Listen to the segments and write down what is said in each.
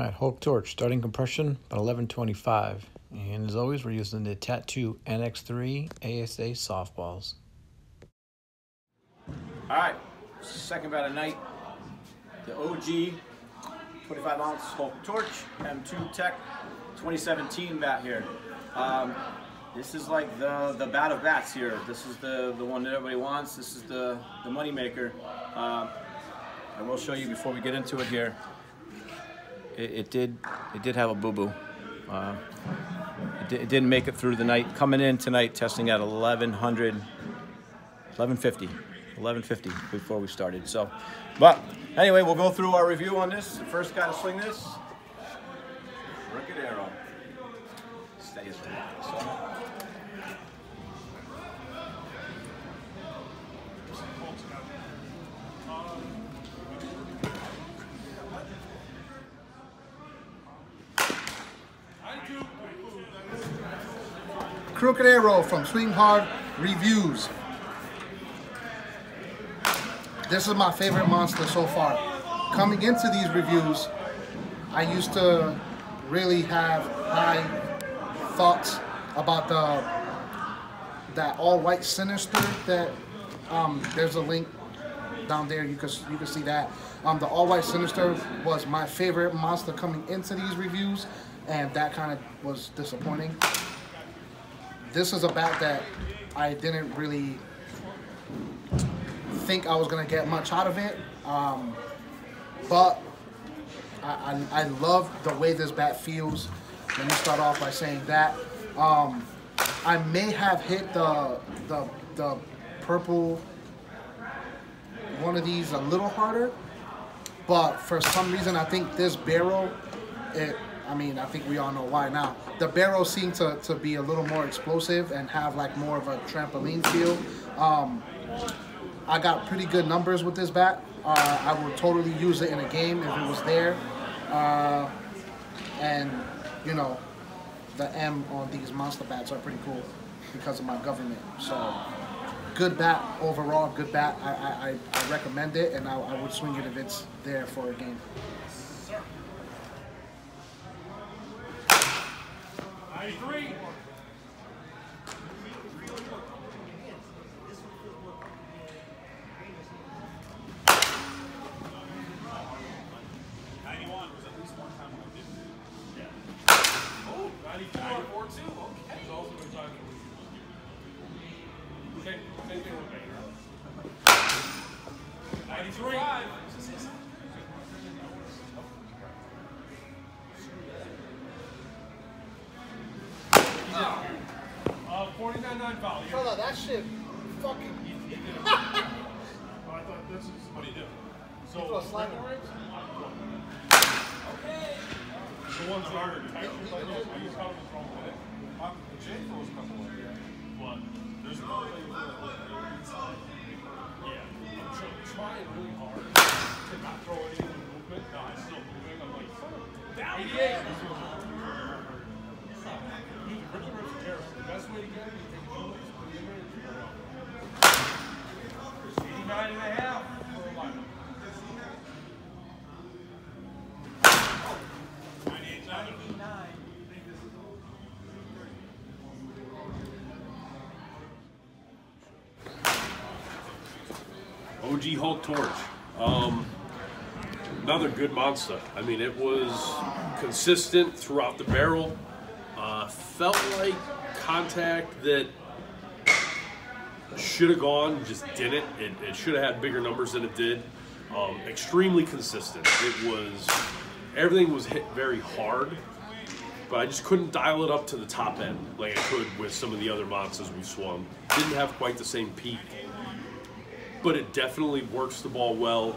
Alright, Hulk Torch, starting compression about 1125. And as always, we're using the Tattoo NX3 ASA softballs. Alright, second bat of night. The OG 25 ounce Hulk Torch M2 Tech 2017 bat here. This is like the bat of bats here. This is the one that everybody wants. This is the money maker. I will show you before we get into it here. It did have a boo-boo. It didn't make it through the night. Coming in tonight, testing at 1150 before we started. So, but anyway, we'll go through our review on this. The first guy to swing this, Crooked Arrow. Stays there. So. Crooked Arrow from Swing Hard Reviews. This is my favorite Monsta so far. Coming into these reviews, I used to really have high thoughts about that all-white Sinister that there's a link down there. You can see that. The all-white Sinister was my favorite Monsta coming into these reviews, and that kind of was disappointing. This is a bat that I didn't really think I was gonna get much out of it, but I love the way this bat feels. Let me start off by saying that. I may have hit the purple one of these a little harder, but for some reason I think this barrel, I think we all know why now. The barrel seemed to be a little more explosive and have like more of a trampoline feel. I got pretty good numbers with this bat. I would totally use it in a game if it was there. And you know, the M on these Monsta bats are pretty cool because of my government. So good bat overall, good bat. I recommend it, and I would swing it if it's there for a game. 93. Hold on, that shit fucking. I thought this is what he did. So, you throw a sliding ribs? Okay. The ones that are tight, he's coming wrong with it. Jay throws a couple of them. But there's no way I'm trying really hard to not throw anything in movement. No, I'm still moving. I'm like, down 88. Ricky rips are terrible. The best way to get it is take Julius, put him in and 89 and a half for a lineup. 99. OG Hulk Torch. Another good Monsta. I mean, it was consistent throughout the barrel. Felt like contact that should have gone, just didn't. It should have had bigger numbers than it did. Extremely consistent. Everything was hit very hard, but I just couldn't dial it up to the top end like I could with some of the other Monstas we swung. Didn't have quite the same peak, but it definitely works the ball well.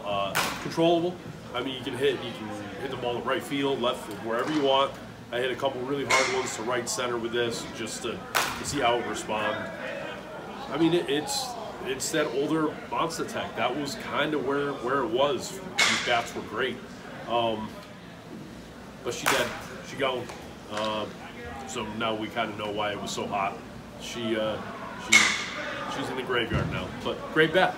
Controllable. I mean, you can hit the ball in right field, left, wherever you want. I hit a couple really hard ones to right center with this just to see how it would respond. I mean, it's that older Monsta Tech. That was kind of where it was. These bats were great. But she dead. She gone. So now we kind of know why it was so hot. She's in the graveyard now. But great bat.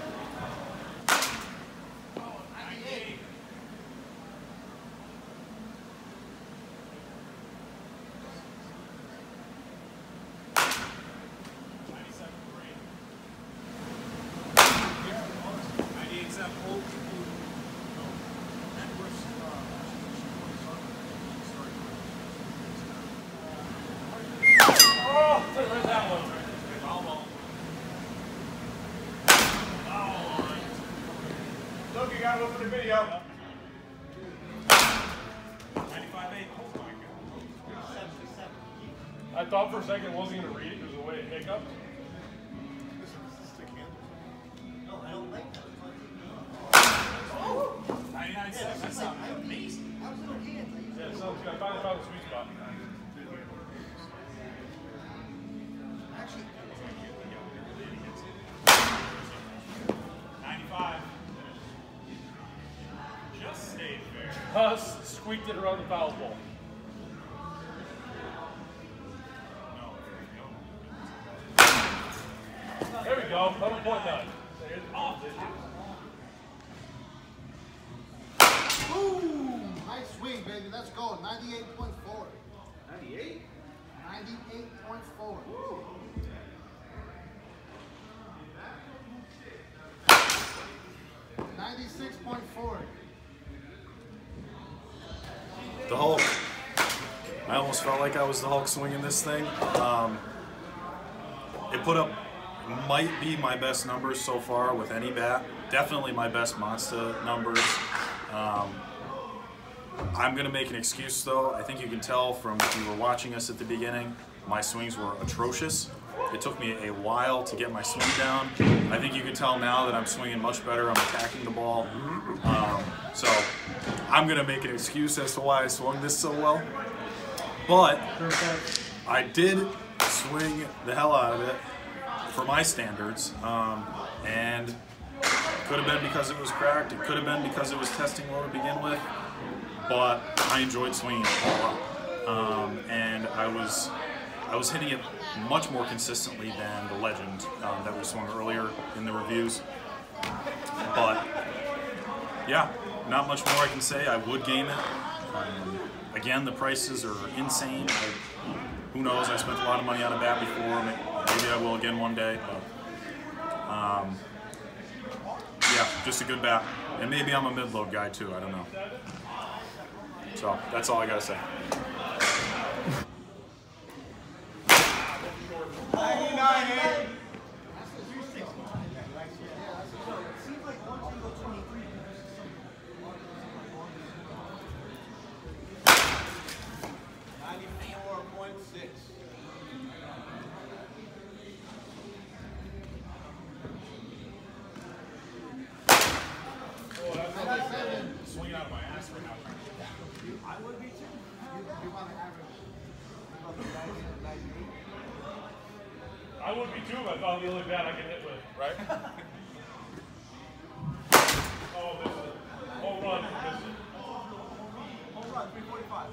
Look, you gotta look for the video. 95.8. Oh my god. I thought for a second it wasn't gonna read it because of the way it hiccuped. No, I don't like that. 99.6. That sounds amazing. Yeah, it sounds good. I finally found the sweet spot. Actually, 95. Just stayed fair. Huss squeaked it around the foul pole. There we go. 11.9. Off it. Ooh, nice swing, baby. Let's go. 98.4. 98? 98.4. 96.4. The Hulk. I almost felt like I was the Hulk swinging this thing. It put up, might be my best numbers so far with any bat. Definitely my best Monsta numbers. I'm going to make an excuse though. I think you can tell from if you were watching us at the beginning, my swings were atrocious. It took me a while to get my swing down. I think you can tell now that I'm swinging much better. I'm attacking the ball. So I'm going to make an excuse as to why I swung this so well. But I did swing the hell out of it for my standards. And it could have been because it was cracked. It could have been because it was testing low to begin with. But I enjoyed swinging it all up. And I was hitting it much more consistently than the Legend that we swung earlier in the reviews. But yeah, not much more I can say. I would game it. Again, the prices are insane. Who knows? I spent a lot of money on a bat before. Maybe I will again one day. But yeah, just a good bat. And maybe I'm a mid-load guy too. I don't know. So that's all I gotta say. 99. seems like one single 23. 94.6. Swinging out of my ass right now. I would be too. You want to average. I would be too if I found the only bat I could hit with, right? Oh, this is home run. This is Home run, 345.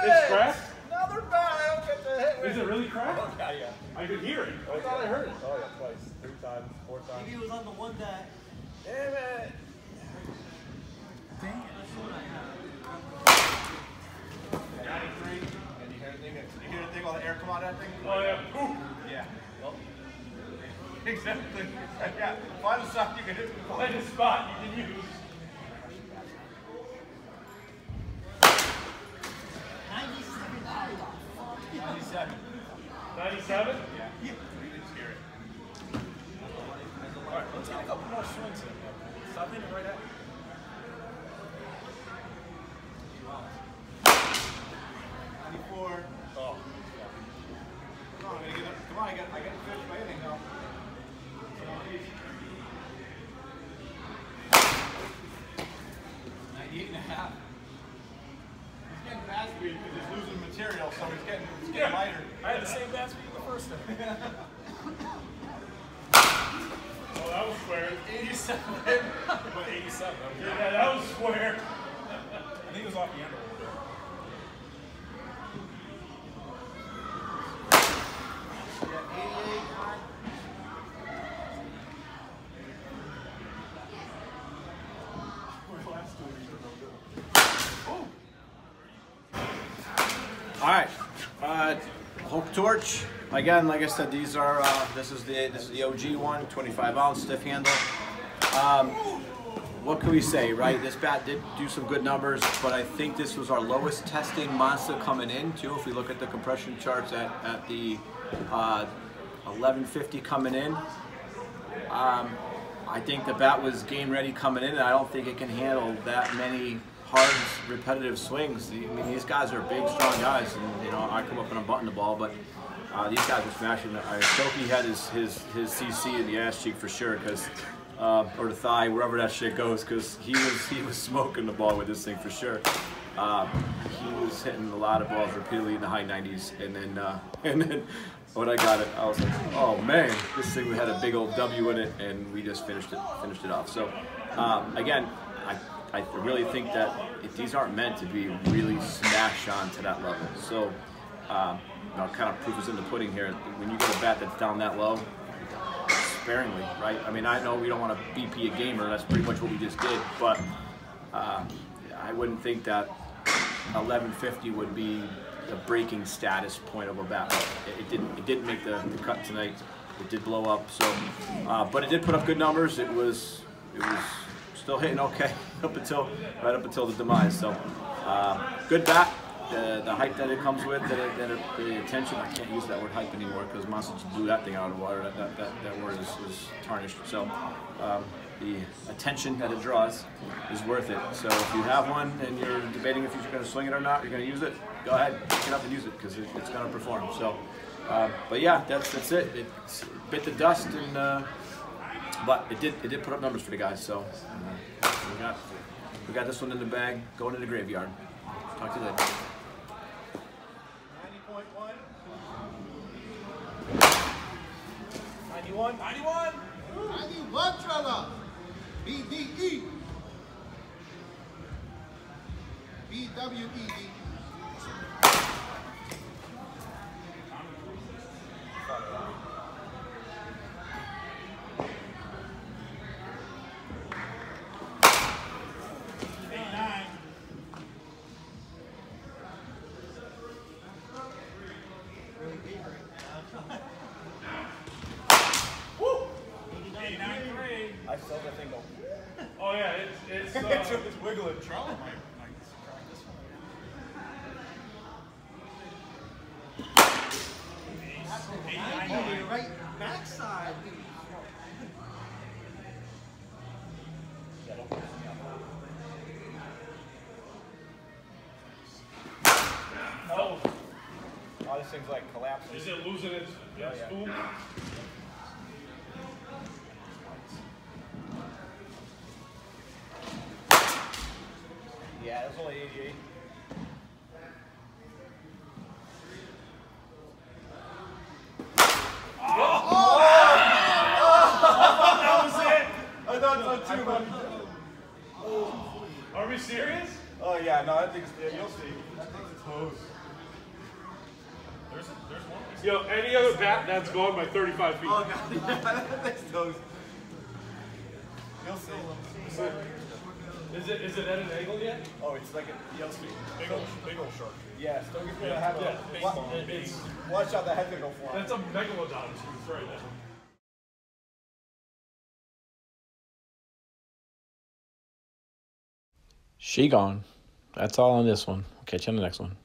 It's cracked? Another bat I don't get to hit with. Is it really cracked? Oh, yeah. I could hear it. I thought I heard it. Oh yeah, twice, 3 times, 4 times. Maybe it was on the one that. Damn it. Damn. That's what I have. 93. And you hear the thing? Did you hear the thing? All the air come out of that thing? Oh yeah. Ooh. Yeah. Well, exactly. Yeah. Find a shot you can hit. Find a spot you can use. 97. 97? Yeah. You can just hear it. All right, let's get a couple more swings in. Stop hitting right at me. 94. Oh. Come on, I'm gonna get it. Come on, I got to finish my inning now. 98 and a half. He's getting bat speed because he's losing material, so it's getting lighter. I had the same bat speed the first time. Oh, that was square. 87. What, 87? Yeah, that was square. I think it was off the end a little bit. torch. Again, like I said, these are this is the OG one, 25 ounce stiff handle. What can we say, right? This bat did do some good numbers, but I think this was our lowest testing Monsta coming in too. If we look at the compression charts at the 1150 coming in, I think the bat was game ready coming in, and I don't think it can handle that many hard, repetitive swings. I mean, these guys are big, strong guys, and you know, I come up and I'm butting the ball, but these guys are smashing it. Shoki had his CC in the ass cheek for sure, because or the thigh, wherever that shit goes, because he was smoking the ball with this thing for sure. He was hitting a lot of balls repeatedly in the high 90s, and then when I got it, I was like, oh man, this thing had a big old W in it, and we just finished it off. So again, I really think that these aren't meant to be really smashed on to that level. So you know, kind of proof is in the pudding here. When you get a bat that's down that low, sparingly, right? I mean, I know we don't want to BP a gamer. That's pretty much what we just did, but I wouldn't think that 1150 would be the breaking status point of a bat. It didn't make the cut tonight. It did blow up. So, but it did put up good numbers. It was still hitting okay right up until the demise. So, good bat. The hype that it comes with, the attention. I can't use that word hype anymore because Monsta just blew that thing out of the water. That word is tarnished. So the attention that it draws is worth it. So if you have one and you're debating if you're going to swing it or not, you're going to use it, go ahead, pick it up and use it because it's going to perform. So, but yeah, that's it. It bit the dust, and but it did put up numbers for the guys. So we got this one in the bag, going to the graveyard. Talk to you later. 91. 91. 91, Trella. BDE. BWED. I saw that thing go. Oh yeah, it's It's wiggling. Charlie might try this one. Right backside. oh, Oh, this thing's like collapsing. is it losing its spoon? Yeah, it's only 88. That was it. I thought so too, buddy. Are we serious? Oh yeah, no, I think you'll see. I think it's hose. There's one. Yo, any other bat that's gone by 35 feet. Oh god, yeah, that's hose. You'll see. Is it at an angle yet? Oh, it's like you'll see. Big old shark. Yeah, still gonna have Watch out, the head's gonna go flying. That's a megalodon tooth right now. She gone. That's all on this one. Catch you on the next one.